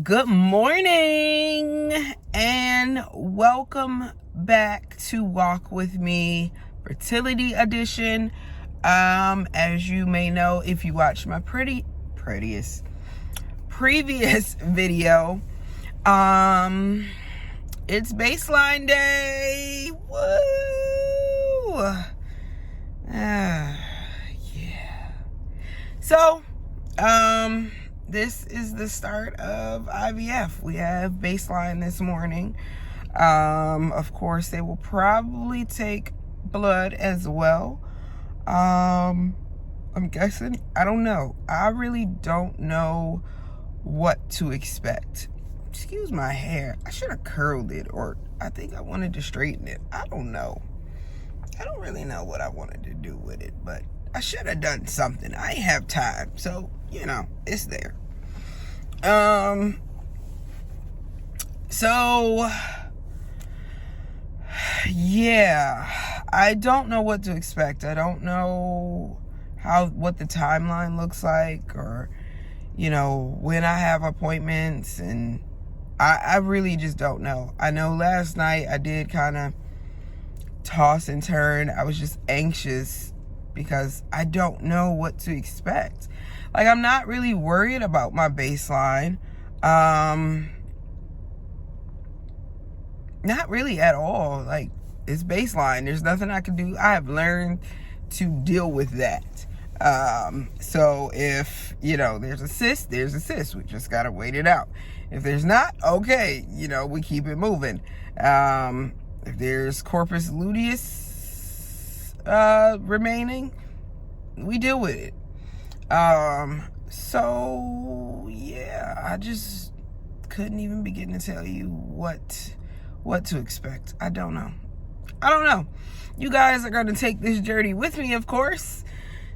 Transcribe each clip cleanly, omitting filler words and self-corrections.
Good morning and welcome back to Walk With Me Fertility Edition. As you may know, if you watched my previous video, it's baseline day. Woo! Yeah. So, this is the start of IVF. We have baseline this morning. Of course, they will probably take blood as well. I'm guessing. I don't know. I really don't know what to expect. Excuse my hair. I should have curled it, or I think I wanted to straighten it. I don't know. I don't really know what I wanted to do with it, but I should have done something. I ain't have time, so it's there. So yeah, I don't know what to expect. I don't know what the timeline looks like, or when I have appointments, and I really just don't know. I know last night I did kind of toss and turn. I was just anxious because I don't know what to expect. Like, I'm not really worried about my baseline. Not really at all. Like, it's baseline. There's nothing I can do. I have learned to deal with that. So if, there's a cyst, there's a cyst. We just got to wait it out. If there's not, okay, we keep it moving. If there's corpus luteus remaining, we deal with it. So yeah, I just couldn't even begin to tell you what to expect. I don't know. You guys are going to take this journey with me, of course.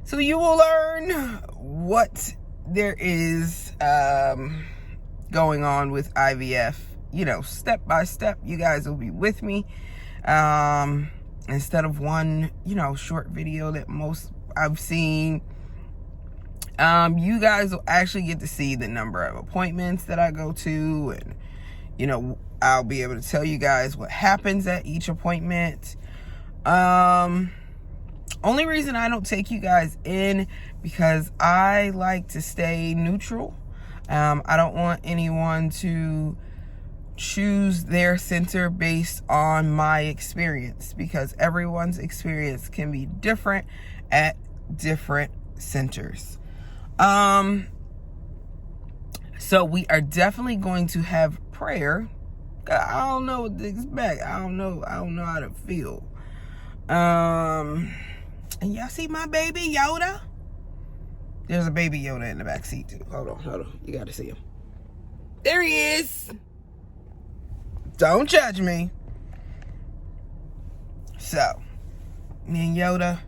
So you will learn what there is going on with IVF. Step by step, you guys will be with me. Instead of one, short video that most I've seen. You guys will actually get to see the number of appointments that I go to, and I'll be able to tell you guys what happens at each appointment. Only reason I don't take you guys in, because I like to stay neutral. I don't want anyone to choose their center based on my experience, because everyone's experience can be different at different centers. So we are definitely going to have prayer. I don't know what to expect. I don't know how to feel. And y'all see my baby Yoda? There's a baby Yoda in the back seat too. Hold on. You gotta see him. There he is. Don't judge me. So, me and Yoda.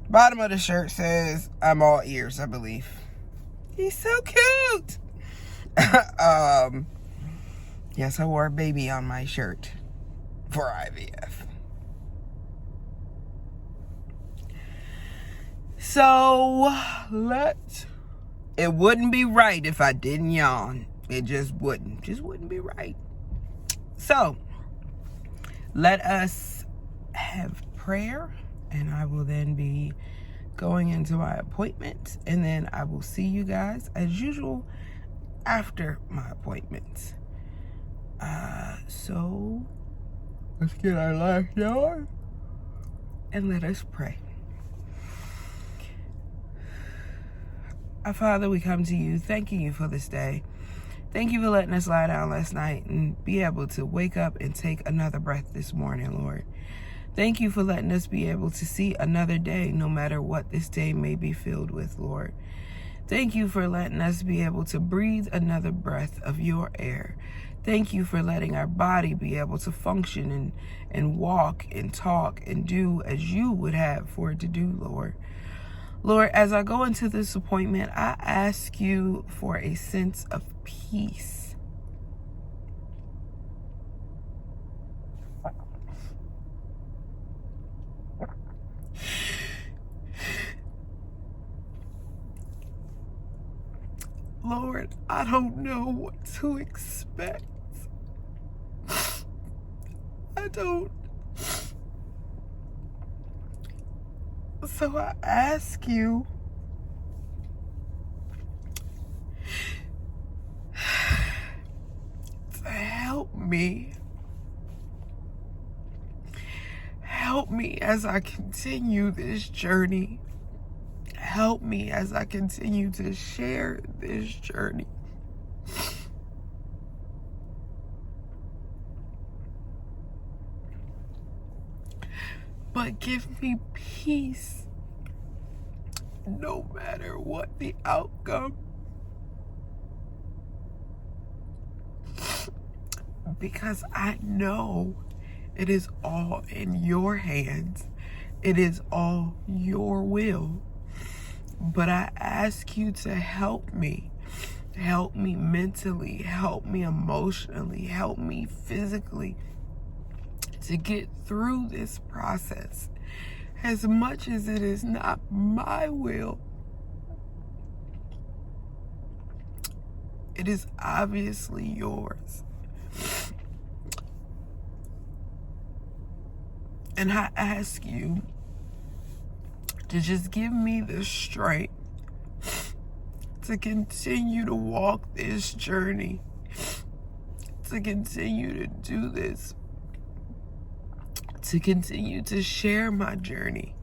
Bottom of the shirt says, "I'm all ears," I believe. He's so cute. Yes, I wore a baby on my shirt for IVF. So, it wouldn't be right if I didn't yawn. It just wouldn't be right. So, let us have prayer, and I will then be going into my appointment, and then I will see you guys as usual after my appointments. So let's get our last yard and let us pray. Our Father, we come to you thanking you for this day. Thank you for letting us lie down last night and be able to wake up and take another breath this morning, Lord. Thank you for letting us be able to see another day, no matter what this day may be filled with, Lord. Thank you for letting us be able to breathe another breath of your air. Thank you for letting our body be able to function and walk and talk and do as you would have for it to do, Lord. Lord, as I go into this appointment, I ask you for a sense of peace. Lord, I don't know what to expect. I don't. So I ask you to help me. Help me as I continue this journey. Help me as I continue to share this journey. But give me peace no matter what the outcome. Because I know it is all in your hands. It is all your will. But I ask you to help me. Help me mentally. Help me emotionally. Help me physically to get through this process. As much as it is not my will, it is obviously yours. And I ask you to just give me the strength to continue to walk this journey, to continue to do this, to continue to share my journey.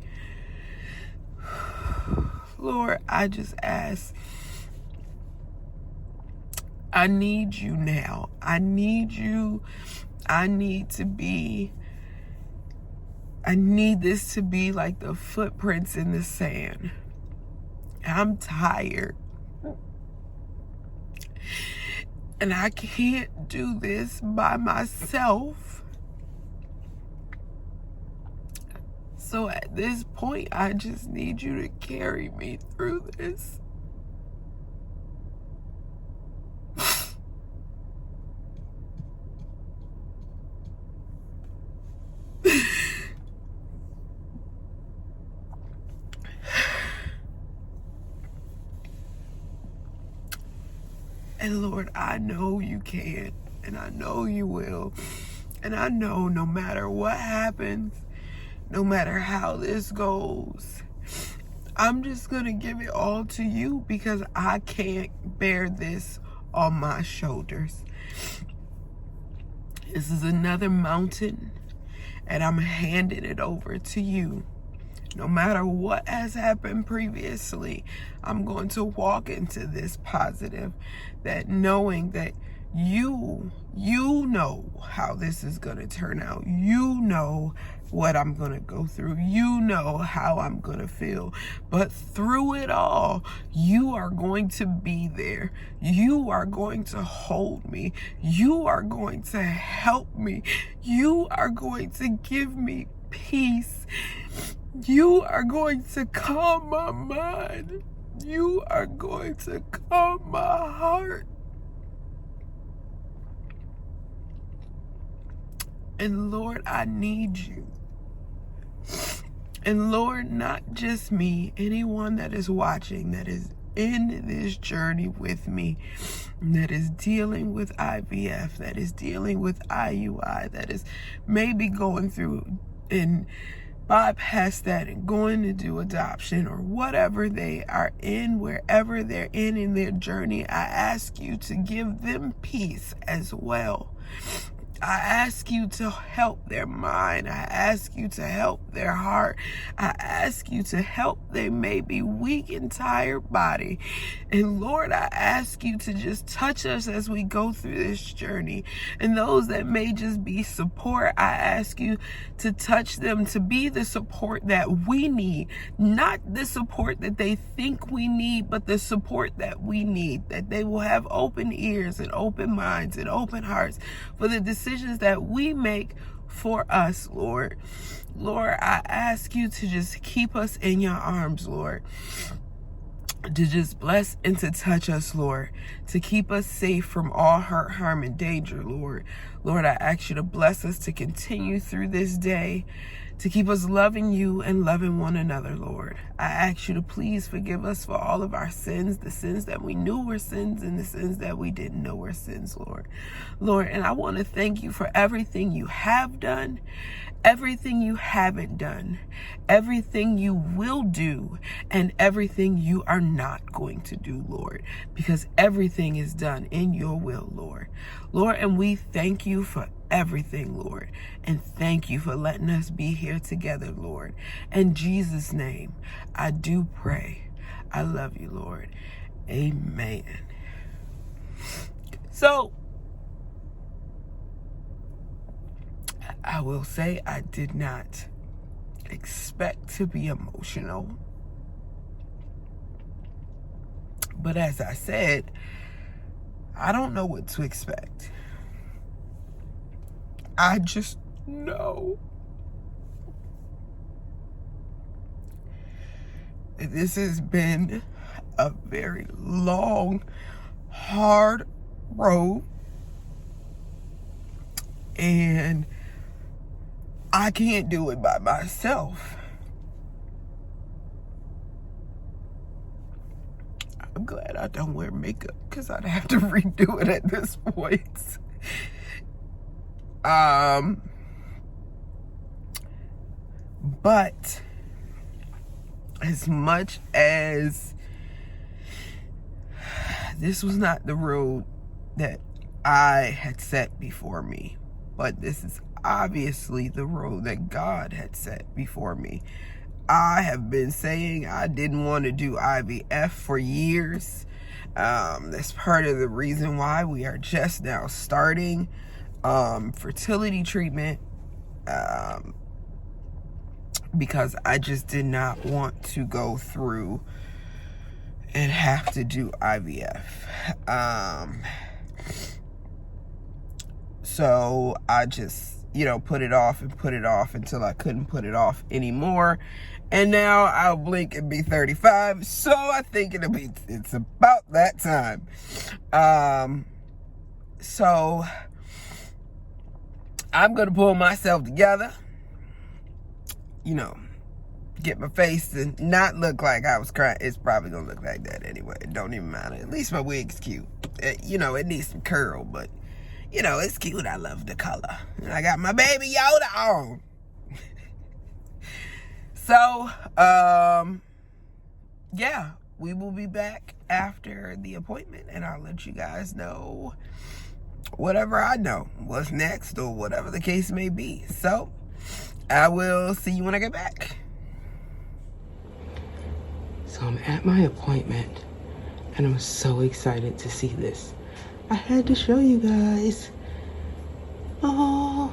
Lord, I just ask, I need you now. I need you. I need this to be like the footprints in the sand. I'm tired. And I can't do this by myself. So at this point, I just need you to carry me through this. And Lord, I know you can, and I know you will. And I know no matter what happens, no matter how this goes, I'm just going to give it all to you because I can't bear this on my shoulders. This is another mountain, and I'm handing it over to you. No matter what has happened previously, I'm going to walk into this positive, that knowing that you know how this is going to turn out. You know what I'm going to go through. You know how I'm going to feel. But through it all, you are going to be there. You are going to hold me. You are going to help me. You are going to give me peace. You are going to calm my mind. You are going to calm my heart. And Lord, I need you. And Lord, not just me, anyone that is watching, that is in this journey with me, that is dealing with IVF, that is dealing with IUI, that is maybe going through and bypass that and going to do adoption or whatever they are in, wherever they're in their journey, I ask you to give them peace as well. I ask you to help their mind. I ask you to help their heart. I ask you to help their maybe weak and tired body. And Lord, I ask you to just touch us as we go through this journey. And those that may just be support, I ask you to touch them, to be the support that we need. Not the support that they think we need, but the support that we need. That they will have open ears and open minds and open hearts for the decisions that we make for us, Lord. Lord, I ask you to just keep us in your arms, Lord. To just bless and to touch us, Lord. To keep us safe from all hurt, harm, and danger, Lord. Lord, I ask you to bless us to continue through this day. to keep us loving you and loving one another, Lord. I ask you to please forgive us for all of our sins, the sins that we knew were sins and the sins that we didn't know were sins, Lord. Lord, and I want to thank you for everything you have done, everything you haven't done, everything you will do, and everything you are not going to do, Lord, because everything is done in your will, Lord. Lord, and we thank you for everything, Lord, and thank you for letting us be here together, Lord. In Jesus' name, I do pray. I love you, Lord. Amen. So, I will say I did not expect to be emotional. But as I said, I don't know what to expect. I just know this has been a very long, hard road. And I can't do it by myself. I'm glad I don't wear makeup because I'd have to redo it at this point. But as much as this was not the road that I had set before me, but this is obviously the road that God had set before me. I have been saying I didn't want to do IVF for years. That's part of the reason why we are just now starting fertility treatment, because I just did not want to go through and have to do IVF. So I just, put it off until I couldn't put it off anymore. And now I'll blink and be 35. So I think it's about that time. So I'm going to pull myself together, get my face to not look like I was crying. It's probably going to look like that anyway. It don't even matter. At least my wig's cute. It needs some curl, but, it's cute. I love the color. And I got my baby Yoda on. So, yeah, we will be back after the appointment, and I'll let you guys know whatever I know, what's next, or whatever the case may be. So, I will see you when I get back. So I'm at my appointment, and I'm so excited to see this. I had to show you guys. Oh.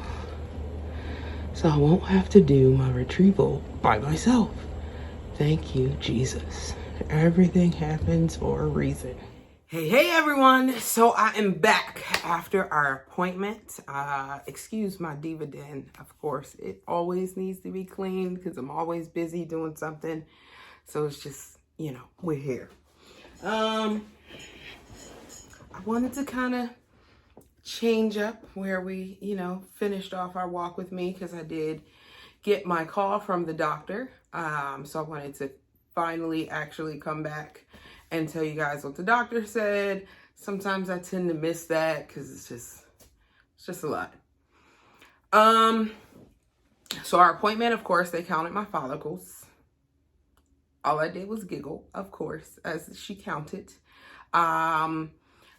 So I won't have to do my retrieval by myself. Thank you, Jesus. Everything happens for a reason. Hey everyone. So I am back after our appointment. Excuse my diva den, of course. It always needs to be cleaned because I'm always busy doing something. So it's just, we're here. I wanted to kind of change up where we, finished off our walk with me, because I did get my call from the doctor. So I wanted to finally actually come back and tell you guys what the doctor said. Sometimes I tend to miss that because it's just a lot. So our appointment, of course, they counted my follicles. All I did was giggle, of course, as she counted.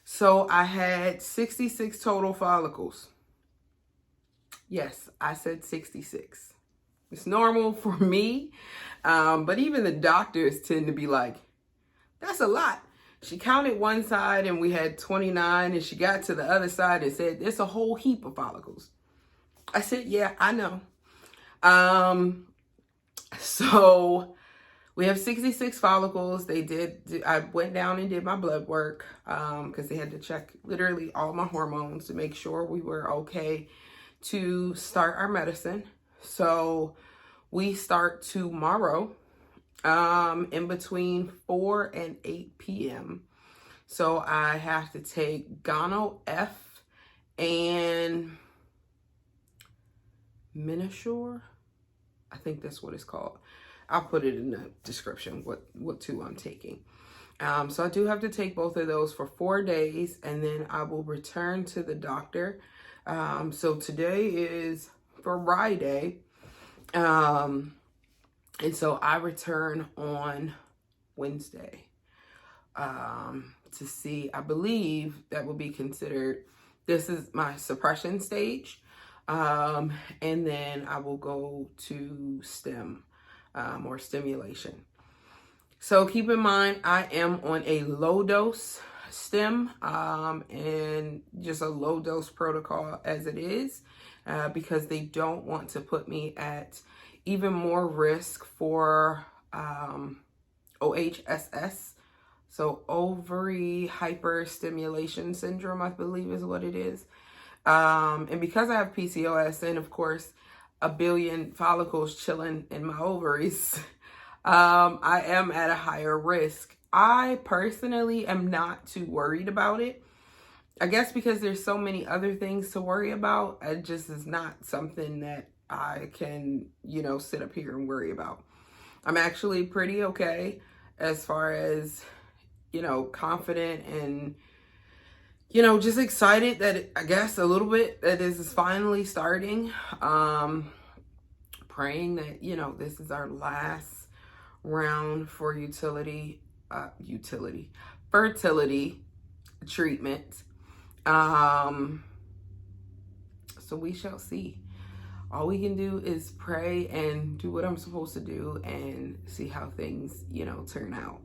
So I had 66 total follicles. Yes, I said 66. It's normal for me. But even the doctors tend to be like, that's a lot. She counted one side and we had 29, and she got to the other side and said, there's a whole heap of follicles. I said, yeah, I know. So we have 66 follicles. I went down and did my blood work because they had to check literally all my hormones to make sure we were okay to start our medicine. So we start tomorrow in between 4 and 8 p.m. So I have to take Gono F and Minishore. I think that's what it's called. I'll put it in the description what two I'm taking. So I do have to take both of those for 4 days, and then I will return to the doctor. So today is Friday. And so I return on Wednesday to see, I believe that will be considered, this is my suppression stage. And then I will go to STEM or stimulation. So keep in mind, I am on a low dose stim and just a low dose protocol as it is because they don't want to put me at even more risk for OHSS. So ovary hyperstimulation syndrome, I believe is what it is. And because I have PCOS and of course a billion follicles chilling in my ovaries, I am at a higher risk. I personally am not too worried about it. I guess because there's so many other things to worry about, it just is not something that I can, you know, sit up here and worry about. I'm actually pretty okay as far as, you know, confident and, you know, just excited that I guess a little bit that this is finally starting. Praying that, you know, this is our last round for fertility treatment. So we shall see. All we can do is pray and do what I'm supposed to do and see how things, you know, turn out.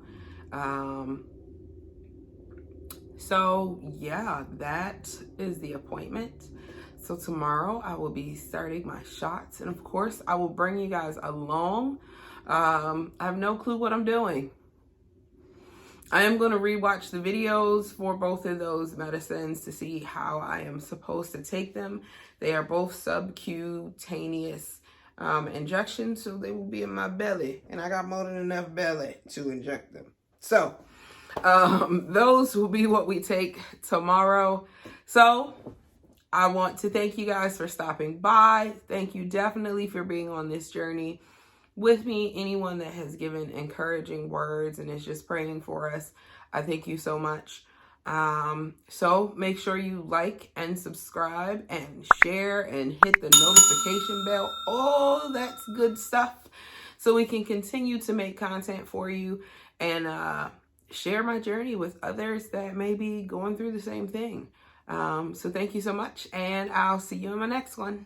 So yeah, that is the appointment. So tomorrow I will be starting my shots, and of course I will bring you guys along. I have no clue what I'm doing. I am going to rewatch the videos for both of those medicines to see how I am supposed to take them. They are both subcutaneous injections, so they will be in my belly, and I got more than enough belly to inject them. So those will be what we take tomorrow. So I want to thank you guys for stopping by. Thank you definitely for being on this journey with me. Anyone that has given encouraging words and is just praying for us, I thank you so much. So make sure you like and subscribe and share and hit the notification bell. All that's good stuff, so we can continue to make content for you and share my journey with others that may be going through the same thing. So thank you so much, and I'll see you in my next one.